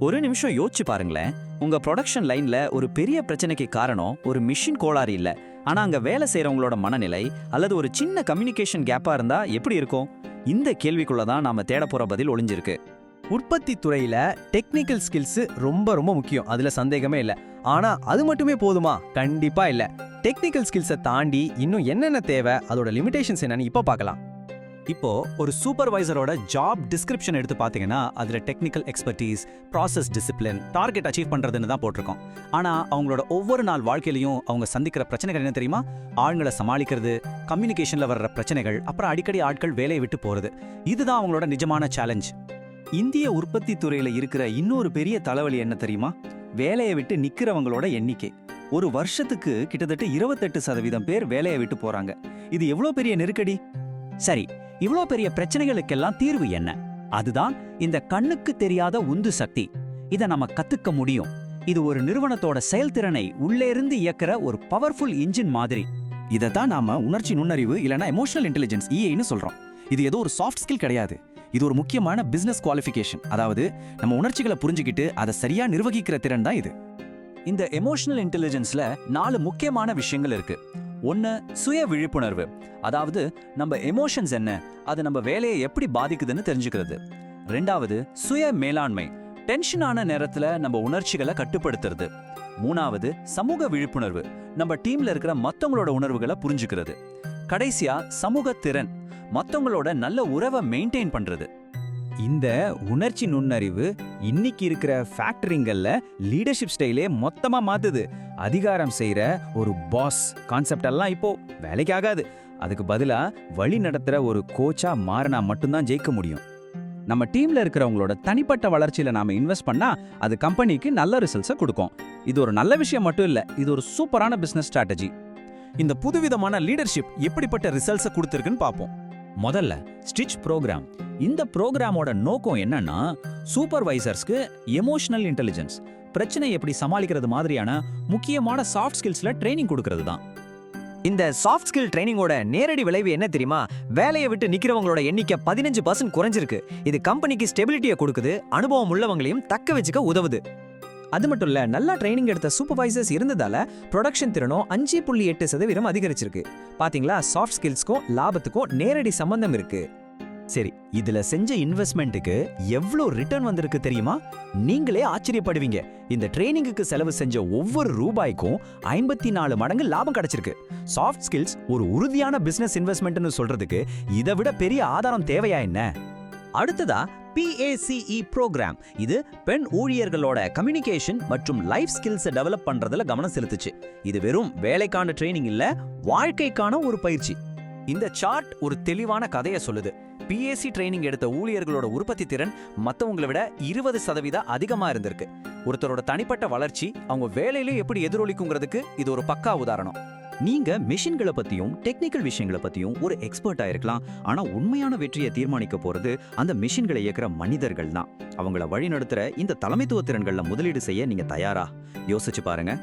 ஒரு நிமிஷம் யோசிச்சு பாருங்களேன். உங்க ப்ரொடக்ஷன் லைன்ல ஒரு பெரிய பிரச்சனைக்கு காரணம் ஒரு மிஷின் கோளாறு இல்ல, ஆனா அங்க வேலை செய்யறவங்களோட மனநிலை அல்லது ஒரு சின்ன கம்யூனிகேஷன் கேப்பா இருந்தா எப்படி இருக்கும்? இந்த கேள்விக்குள்ள தான் நாம தேட போற பதில் ஒளிஞ்சிருக்கு. உற்பத்தி துறையில டெக்னிக்கல் ஸ்கில்ஸ் ரொம்ப ரொம்ப முக்கியம், அதுல சந்தேகமே இல்ல. ஆனா அது மட்டுமே போதுமா? கண்டிப்பா இல்ல. டெக்னிக்கல் ஸ்கில்ஸை தாண்டி இன்னும் என்னென்ன தேவை, அதோட லிமிடேஷன்ஸ் என்னன்னு இப்ப பார்க்கலாம். இப்போ ஒரு சூப்பர்வைசரோட ஜாப் டிஸ்கிரிப்ஷன் எடுத்து பார்த்தீங்கன்னா அதுல technical expertise, process discipline, target achieve பண்றதுன்னு தான் போட்டிருக்கோம். ஆனா அவங்களோட ஒவ்வொரு நாள் வாழ்க்கையிலையும் அவங்க சந்திக்கிற பிரச்சனைகள் என்ன தெரியுமா? ஆளுங்களை சமாளிக்கிறது, கம்யூனிகேஷன்ல வர்ற பிரச்சனைகள், அப்புறம் அடிக்கடி ஆட்கள் வேலையை விட்டு போறது. இதுதான் அவங்களோட நிஜமான சேலஞ்ச். இந்திய உற்பத்தி துறையில இருக்கிற இன்னொரு பெரிய தலைவலி என்ன தெரியுமா? வேலையை விட்டு நிக்கிறவங்களோட எண்ணிக்கை. ஒரு வருஷத்துக்கு கிட்டத்தட்ட 28% பேர் வேலையை விட்டு போறாங்க. இது எவ்வளவு பெரிய நெருக்கடி. சரி, இவ்வளோ பெரிய பிரச்சனைகளுக்கெல்லாம் தீர்வு என்ன? அதுதான் இந்த கண்ணுக்கு தெரியாத உந்து சக்தி. இதை நம்ம கத்துக்க முடியும். இது ஒரு நிறுவனத்தோட செயல்திறனை உள்ளே இருந்து இயக்குற ஒரு பவர்ஃபுல் இன்ஜின் மாதிரி. இதைத்தான் நாம உணர்ச்சி நுண்ணறிவு இல்லனா எமோஷனல் இன்டெலிஜென்ஸ் EAன்னு சொல்றோம். இது ஏதோ ஒரு சாஃப்ட் ஸ்கில் கிடையாது. இது ஒரு முக்கியமான பிசினஸ் குவாலிஃபிகேஷன். அதாவது நம்ம உணர்ச்சிகளை புரிஞ்சுக்கிட்டு அதை சரியா நிர்வகிக்கிற திறன் தான் இது. இந்த எமோஷனல் இன்டெலிஜென்ஸ்ல 4 முக்கியமான விஷயங்கள் இருக்கு. 1, சுய விழிப்புணர்வு. அதாவது நம்ம எமோஷன்ஸ் என்ன, அது நம்ம வேலையை எப்படி பாதிக்குதுன்னு தெரிஞ்சுக்கிறது. 2வது, சுய மேலாண்மை. டென்ஷனான நேரத்துல நம்ம உணர்ச்சிகளை கட்டுப்படுத்துறது. 3வது, சமூக விழிப்புணர்வு. நம்ம டீம்ல இருக்கிற மத்தவங்களோட உணர்வுகளை புரிஞ்சுக்கிறது. கடைசியா, சமூக திறன். மத்தவங்களோட நல்ல உறவை மெயின்டைன் பண்றது. இந்த உணர்ச்சி நுண்ணறிவு இன்னைக்கு இருக்கிற ஃபேக்டரிங்கள்ல லீடர்ஷிப் ஸ்டைலே மொத்தமா மாத்துது. அதிகாரம் செய்யற ஒரு பாஸ் கான்செப்ட் எல்லாம் இப்போ வேலைக்கு ஆகாது. அதுக்கு பதிலா வழி நடத்துற ஒரு கோச்சா மாறினா மட்டும்தான் ஜெயிக்க முடியும். நம்ம டீம்ல இருக்கிறவங்களோட தனிப்பட்ட வளர்ச்சியில நாம இன்வெஸ்ட் பண்ணா அது கம்பெனிக்கு நல்ல ரிசல்ட்ஸை கொடுக்கும். இது ஒரு நல்ல விஷயம் மட்டும் இல்ல, இது ஒரு சூப்பரான பிசினஸ் ஸ்ட்ராட்டஜி. இந்த புதுவிதமான லீடர்ஷிப் எப்படிப்பட்ட ரிசல்ட்ஸை கொடுத்திருக்குன்னு பார்ப்போம். முதல்ல ஸ்டிச் ப்ரோக்ராம். இந்த ப்ரோக்ராமோட நோக்கம் என்னன்னா, சூப்பர்வைசர்ஸ்க்கு எமோஷனல் இன்டெலிஜென்ஸ், பிரச்சனை எப்படி சமாளிக்கிறது மாதிரியான முக்கியமான சாஃப்ட் ஸ்கில்ஸ்ல ட்ரைனிங் கொடுக்கிறது தான். இந்த சாஃப்ட் ஸ்கில் ட்ரைனிங்கோட நேரடி விளைவு என்ன தெரியுமா? வேலையை விட்டு நிக்கிறவங்களோட எண்ணிக்கை 15% குறைஞ்சிருக்கு. இது கம்பெனிக்கு ஸ்டெபிலிட்டியை கொடுக்குது, அனுபவம் உள்ளவங்களையும் தக்க வச்சுக்க உதவுது. அது மட்டும் இல்ல, நல்லா ட்ரைனிங் எடுத்த சூப்பர்வைசர்ஸ் இருந்ததால ப்ரொடக்ஷன் திறனும் 5.8% அதிகரிச்சிருக்கு. பாத்தீங்களா, சாஃப்ட் ஸ்கில்ஸ்க்கும் லாபத்துக்கும் நேரடி சம்பந்தம் இருக்கு. சரி, இதுல செஞ்ச இன்வெஸ்ட்மெண்ட்டுக்கு எவ்வளோ ரிட்டர்ன் வந்திருக்கு தெரியுமா? நீங்களே ஆச்சரியப்படுவீங்க. இந்த ட்ரைனிங்குக்கு செலவு செஞ்ச ஒவ்வொரு ரூபாய்க்கும் 54 மடங்கு லாபம் கிடைச்சிருக்கு. சாஃப்ட் ஸ்கில்ஸ் ஒரு உறுதியான பிசினஸ் இன்வெஸ்ட்மெண்ட்னு சொல்றதுக்கு இதை விட பெரிய ஆதாரம் தேவையா என்ன? அடுத்ததா PACE ப்ரோக்ராம். இது பெண் ஊழியர்களோட கம்யூனிகேஷன் மற்றும் லைஃப் ஸ்கில்ஸை டெவலப் பண்றதுல கவனம் செலுத்துச்சு. இது வெறும் வேலைக்கான ட்ரைனிங் இல்ல, வாழ்க்கைக்கான ஒரு பயிற்சி. இந்த சார்ட் ஒரு தெளிவான கதையை சொல்லுது. PAC ட்ரைனிங் எடுத்த ஊழியர்களோட உற்பத்தி திறன் மற்றவங்களை விட 20% அதிகமா இருந்திருக்கு. ஒருத்தரோட தனிப்பட்ட வளர்ச்சி அவங்க வேலையில எப்படி எதிரொலிக்குங்கிறதுக்கு இது ஒரு பக்கா உதாரணம். நீங்க மெஷின்களை பத்தியும் டெக்னிக்கல் விஷயங்களை பத்தியும் ஒரு எக்ஸ்பர்ட்டா இருக்கலாம், ஆனா உண்மையான வெற்றியை தீர்மானிக்க போறது அந்த மெஷின்களை இயக்குற மனிதர்கள் தான். அவங்கள வழி நடத்துற இந்த தலைமைத்துவ திறன்கள்ல முதலீடு செய்ய நீங்க தயாரா? யோசிச்சு பாருங்க.